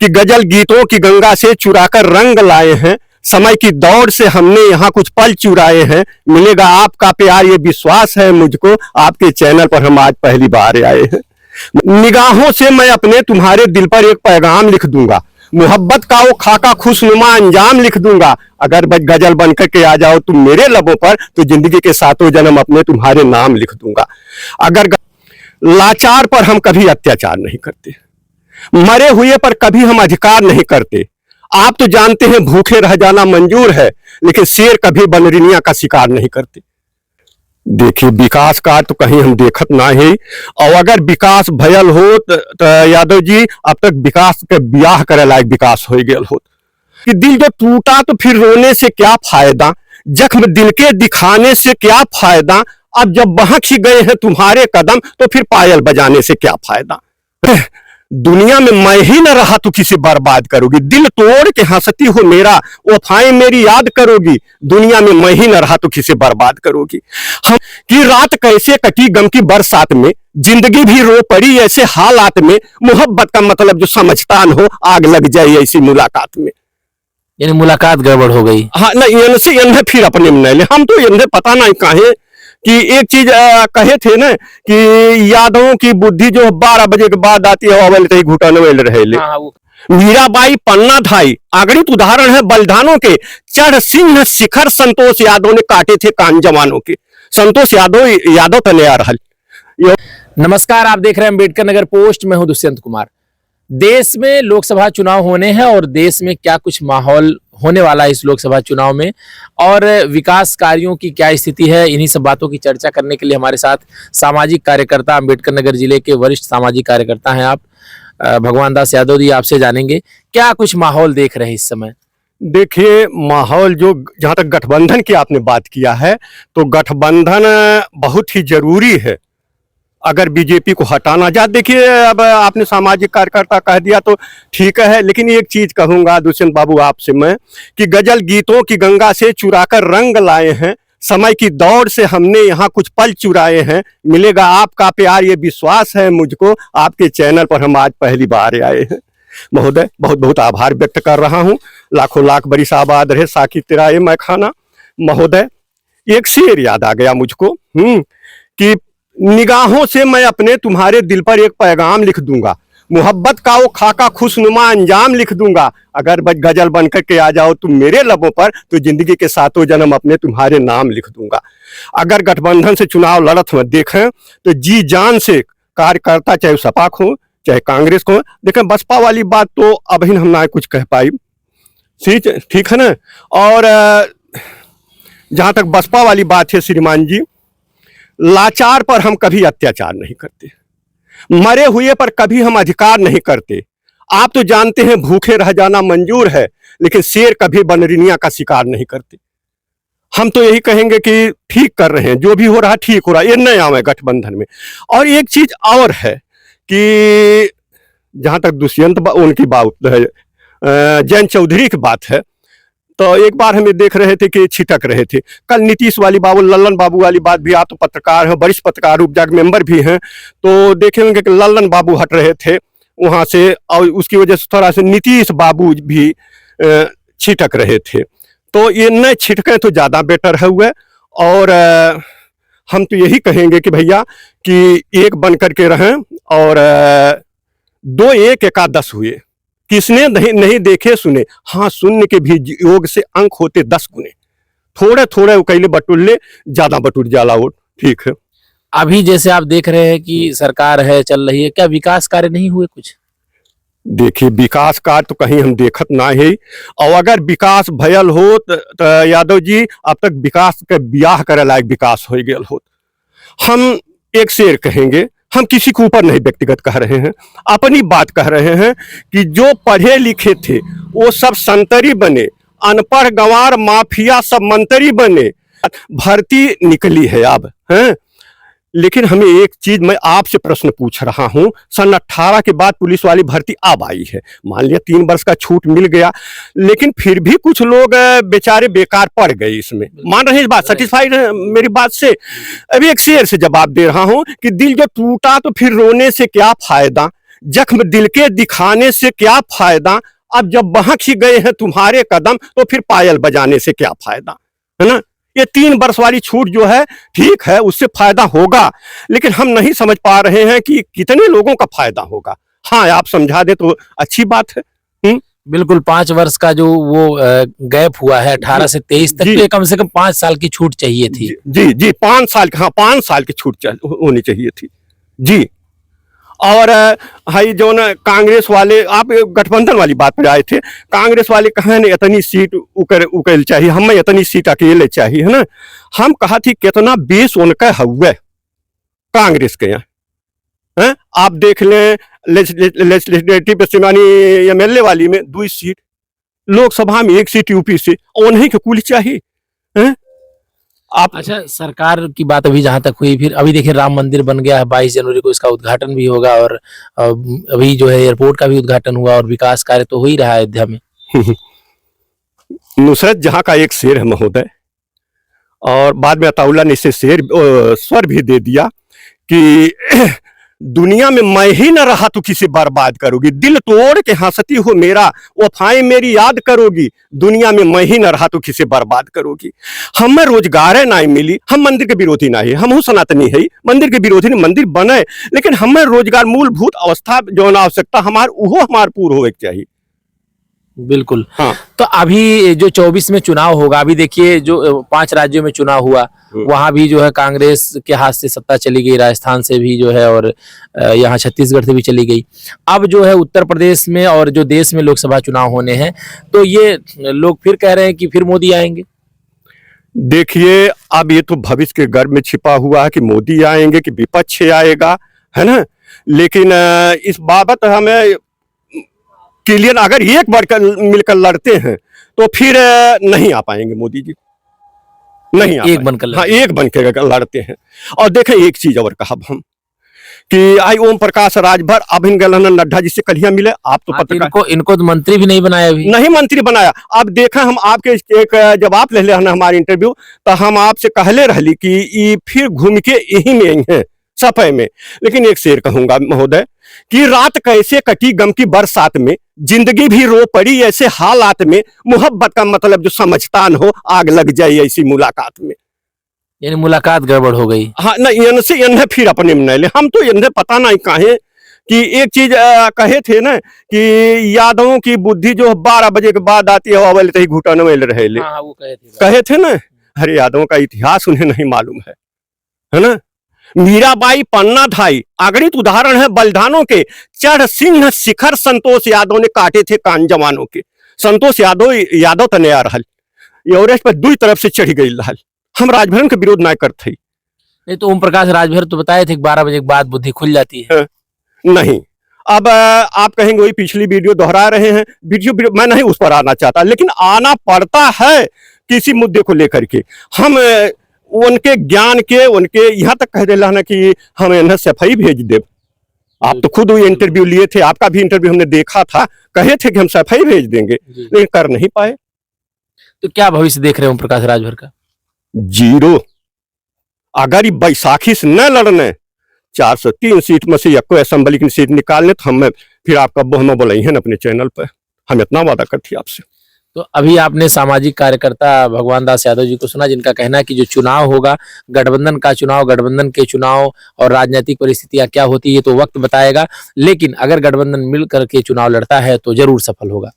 कि गजल गीतों की गंगा से चुराकर रंग लाए हैं, समय की दौड़ से हमने यहाँ कुछ पल चुराए हैं, मिलेगा आपका प्यार ये विश्वास है मुझको, आपके चैनल पर हम आज पहली बार आए हैं। निगाहों से मैं अपने तुम्हारे दिल पर एक पैगाम लिख दूंगा, मोहब्बत का वो खाका खुशनुमा अंजाम लिख दूंगा। अगर गजल बनकर के आ जाओ तुम मेरे लबों पर, तो जिंदगी के सातों जन्म अपने तुम्हारे नाम लिख दूंगा। अगर लाचार पर हम कभी अत्याचार नहीं करते, मरे हुए पर कभी हम अधिकार नहीं करते। आप तो जानते हैं भूखे रह जाना मंजूर है, लेकिन शेर कभी बनरिनिया का शिकार नहीं करते। देखिए विकास का तो कहीं हम देखत ना है, और अगर विकास भयल हो तो यादव जी अब तक विकास के ब्याह करे लायक विकास हो गया हो। कि दिल जो टूटा तो फिर रोने से क्या फायदा, जख्म दिल के दिखाने से क्या फायदा, अब जब बहक ही गए हैं तुम्हारे कदम तो फिर पायल बजाने से क्या फायदा। दुनिया में मैं ही न रहा तो किसे बर्बाद करोगी, दिल तोड़ के हंसती हो मेरा, वफाएं मेरी याद करोगी, दुनिया में मैं ही न रहा तो किसे बर्बाद करोगी। हम कि रात कैसे कटी गम की बरसात में, जिंदगी भी रो पड़ी ऐसे हालात में, मोहब्बत का मतलब जो समझता न हो आग लग जाए ऐसी मुलाकात में। यानी मुलाकात गड़बड़ हो गई। हाँ ना, इनसे फिर अपने में नहीं ले, हम तो इन्हें पता नहीं कहे कि एक चीज कहे थे ना कि यादवों की बुद्धि जो 12 बजे के बाद आती है अवल कहीं घुटन वेल रहे ले। मीराबाई पन्ना धाई अगणित उदाहरण है बलिदानों के, चढ़ सिंह शिखर संतोष यादव ने काटे थे कान जवानों के। संतोष यादव तले आ रहा। नमस्कार, आप देख रहे हैं अम्बेडकर नगर पोस्ट। मैं हूं दुष्यंत कुमार। देश में लोकसभा चुनाव होने हैं और देश में क्या कुछ माहौल होने वाला है इस लोकसभा चुनाव में, और विकास कार्यों की क्या स्थिति है, इन्हीं सब बातों की चर्चा करने के लिए हमारे साथ सामाजिक कार्यकर्ता, अम्बेडकर नगर जिले के वरिष्ठ सामाजिक कार्यकर्ता हैं आप भगवान दास यादव जी। आपसे जानेंगे क्या कुछ माहौल देख रहे हैं इस समय। देखिए माहौल जो, जहां तक गठबंधन की आपने बात किया है तो गठबंधन बहुत ही जरूरी है अगर बीजेपी को हटाना जाए। देखिए अब आपने सामाजिक कार्यकर्ता कह दिया तो ठीक है, लेकिन एक चीज कहूंगा दुष्यंत बाबू आपसे मैं कि गजल गीतों की गंगा से चुराकर रंग लाए हैं, समय की दौड़ से हमने यहाँ कुछ पल चुराए हैं, मिलेगा आपका प्यार ये विश्वास है मुझको, आपके चैनल पर हम आज पहली बार आए हैं। महोदय बहुत बहुत आभार व्यक्त कर रहा हूँ, लाखों लाख बरिस आबाद रहे साकी तेरा ये मैं खाना। महोदय एक शेर याद आ गया मुझको कि निगाहों से मैं अपने तुम्हारे दिल पर एक पैगाम लिख दूंगा, मोहब्बत का वो खाका खुशनुमा अंजाम लिख दूंगा। अगर गजल बनकर के आ जाओ तुम मेरे लबों पर, तो जिंदगी के सातों जन्म अपने तुम्हारे नाम लिख दूंगा। अगर गठबंधन से चुनाव लड़त में देखें तो जी जान से कार्यकर्ता, चाहे सपा हो चाहे कांग्रेस को, देखें बसपा वाली बात तो अभी हम ना कुछ कह पाई, ठीक है ना। और जहां तक बसपा वाली बात है श्रीमान जी, लाचार पर हम कभी अत्याचार नहीं करते, मरे हुए पर कभी हम अधिकार नहीं करते। आप तो जानते हैं भूखे रह जाना मंजूर है, लेकिन शेर कभी बनरिनिया का शिकार नहीं करते। हम तो यही कहेंगे कि ठीक कर रहे हैं, जो भी हो रहा ठीक हो रहा, ये नहीं आवे गठबंधन में। और एक चीज और है कि जहां तक दुष्यंत उनकी बात है, जयंत चौधरी की बात है, तो एक बार हमें देख रहे थे कि छिटक रहे थे। कल नीतीश वाली बाबू, लल्लन बाबू वाली बात भी, आप तो पत्रकार हैं, वरिष्ठ पत्रकार उपजाग मेंबर भी हैं, तो देखेंगे कि लल्लन बाबू हट रहे थे वहां से, और उसकी वजह से थोड़ा सा नीतीश बाबू भी छिटक रहे थे। तो ये न छिटकें तो ज्यादा बेटर है हुए। और हम तो यही कहेंगे कि भैया कि एक बन करके रहें, और 2 1 एका 10 हुए, किसने नहीं देखे सुने, हाँ शून्य के भी योग से अंक होते 10 गुने, थोड़े थोड़े उकैले बटुल्ले ज्यादा बटुर जाला वोट। ठीक है, अभी जैसे आप देख रहे हैं कि सरकार है चल रही है, क्या विकास कार्य नहीं हुए कुछ? देखिए विकास कार्य तो कहीं हम देखत ना है, और अगर विकास भयल हो तो यादव जी अब तक विकास के ब्याह करे लायक विकास हो गया हो। हम एक शेर कहेंगे, हम किसी के ऊपर नहीं व्यक्तिगत कह रहे हैं, अपनी बात कह रहे हैं कि जो पढ़े लिखे थे वो सब संतरी बने, अनपढ़ गंवार माफिया सब मंत्री बने, भर्ती निकली है अब हैं। लेकिन हमें एक चीज मैं आपसे प्रश्न पूछ रहा हूं, सन 18 के बाद पुलिस वाली भर्ती अब आई है, मान लिया 3 वर्ष का छूट मिल गया, लेकिन फिर भी कुछ लोग बेचारे बेकार पड़ गए इसमें, मान रहे हैं इस बात, सेटिस्फाइड है मेरी बात से। अभी एक शेर से जवाब दे रहा हूं कि दिल जो टूटा तो फिर रोने से क्या फायदा, जख्म दिल के दिखाने से क्या फायदा, अब जब बहक ही गए हैं तुम्हारे कदम तो फिर पायल बजाने से क्या फायदा, है ना। ये 3 वर्ष वाली छूट जो है ठीक है, उससे फायदा होगा, लेकिन हम नहीं समझ पा रहे हैं कि कितने लोगों का फायदा होगा। हाँ, आप समझा दे तो अच्छी बात है। बिल्कुल 5 वर्ष का जो वो गैप हुआ है 18 से 23 तक, जी। तो ये कम से कम 5 साल की छूट चाहिए थी। जी जी 5 साल की, हाँ 5 साल की छूट होनी चाहिए थी जी। और हाई जो ना कांग्रेस वाले, आप गठबंधन वाली बात पर आए थे, कांग्रेस वाले कहे न इतनी सीट उकल चाहिए, हमें इतनी सीट अकेले चाहिए, है ना। हम कहा थी कितना बेस उनका हुआ कांग्रेस के यहाँ है। आप देख लें लेजिस्लेटिव असेंबली एमएलए वाली में 2 सीट, लोकसभा में 1 सीट यूपी से, उन्हीं के कुल चाहिए है। आप अच्छा, सरकार की बात अभी जहां तक हुई, फिर अभी देखिए राम मंदिर बन गया है, 22 जनवरी को इसका उद्घाटन भी होगा, और अभी जो है एयरपोर्ट का भी उद्घाटन हुआ, और विकास कार्य तो हो ही रहा है अयोध्या में। नुसरत जहां का एक शेर है महोदय, और बाद में अताउल्ला ने इसे स्वर भी दे दिया कि दुनिया में मैं ही न रहा तो किसे बर्बाद करोगी, दिल तोड़ के हंसती हो मेरा, वफाएं मेरी याद करोगी, दुनिया में मैं ही न रहा तो किसे बर्बाद करोगी। हमें रोजगार ना मिली, हम मंदिर के विरोधी ना है, हम सनातनी है, मंदिर के विरोधी ने मंदिर बने, लेकिन हमें रोजगार मूलभूत अवस्था जो आवश्यकता हमार पूर्ण होवे के चाहिए। बिल्कुल। हाँ। तो अभी जो 24 में चुनाव होगा, अभी देखिए जो 5 राज्यों में चुनाव हुआ, वहां भी जो है कांग्रेस के हाथ से सत्ता चली गई, राजस्थान से भी जो है, और यहाँ छत्तीसगढ़ से भी चली गई। अब जो है उत्तर प्रदेश में और जो देश में लोकसभा चुनाव होने हैं, तो ये लोग फिर कह रहे हैं कि फिर मोदी आएंगे। देखिए, अब ये तो भविष्य के गर्भ में छिपा हुआ है कि मोदी आएंगे कि विपक्ष आएगा, है ना। लेकिन इस बाबत हमें क्लियर, अगर एक बार मिलकर लड़ते हैं तो फिर नहीं आ पाएंगे मोदी जी, नहीं आ एक पाएंगे। बनकर हाँ, एक बन के लड़ते हैं। और देखें एक चीज और कहा हम कि आई ओम प्रकाश राजभर, अब इन गलन नड्डा जिससे कलियां मिले, आप तो पत्रकार, इनको तो मंत्री भी नहीं बनाया अभी। नहीं मंत्री बनाया। अब देखा हम आपके एक जब आप ले ले हमारे इंटरव्यू, तो हम आपसे कहले रहली कि ये फिर घूम के यही में है सफे में। लेकिन एक शेर कहूंगा महोदय कि रात कैसे कटी गम की बरसात में, जिंदगी भी रो पड़ी ऐसे हालात में, मोहब्बत का मतलब जो समझता न हो, आग लग जाए ऐसी मुलाकात में। यानी मुलाकात गड़बड़ हो गई। हाँ ना, इनसे इन्हें फिर अपने में ले, हम तो इन्हें पता नहीं कहे कि एक चीज कहे थे ना कि यादवों की बुद्धि जो 12 बजे के बाद आती है, अवल ही घुटन में रहे ले। हाँ, वो कहे थे ना। अरे यादवों का इतिहास उन्हें नहीं मालूम है ना। मीराबाई पन्ना धाई अगणित उदाहरण है बलिदानों के, चढ़ सिंह शिखर संतोष यादव ने काटे थे कान जवानों के। संतोष यादव तनया रहल, एवरेस्ट पर 2 तरफ से चढ़ गई रहल। हम राजभर के विरोध ना करते। नहीं तो ओम प्रकाश राजभर तो बताए थे कि 12 बजे के बाद बुद्धि खुल जाती है। नहीं, अब आप कहेंगे वही पिछली वीडियो दोहरा रहे हैं, वीडियो मैं नहीं उस पर आना चाहता, लेकिन आना पड़ता है किसी मुद्दे को लेकर के। हम उनके ज्ञान के, उनके यहाँ तक कह दिला ना कि हम इन्हें सफाई भेज दे। आप तो खुद इंटरव्यू लिए थे, आपका भी इंटरव्यू हमने देखा था, कहे थे कि हम सफाई भेज देंगे, लेकिन कर नहीं पाए। तो क्या भविष्य देख रहे हो ओम प्रकाश राजभर का? 0। अगर बैसाखी से न लड़ने, 403 सीट में से एको असेंबली की सीट निकालने, तो हम फिर आप कब हमें बोलाई है ना अपने चैनल पर, हम इतना वादा करते आपसे। तो अभी आपने सामाजिक कार्यकर्ता भगवान दास यादव जी को सुना, जिनका कहना है कि जो चुनाव होगा, गठबंधन का चुनाव, गठबंधन के चुनाव और राजनीतिक परिस्थितियां क्या होती है ये तो वक्त बताएगा, लेकिन अगर गठबंधन मिल करके चुनाव लड़ता है तो जरूर सफल होगा।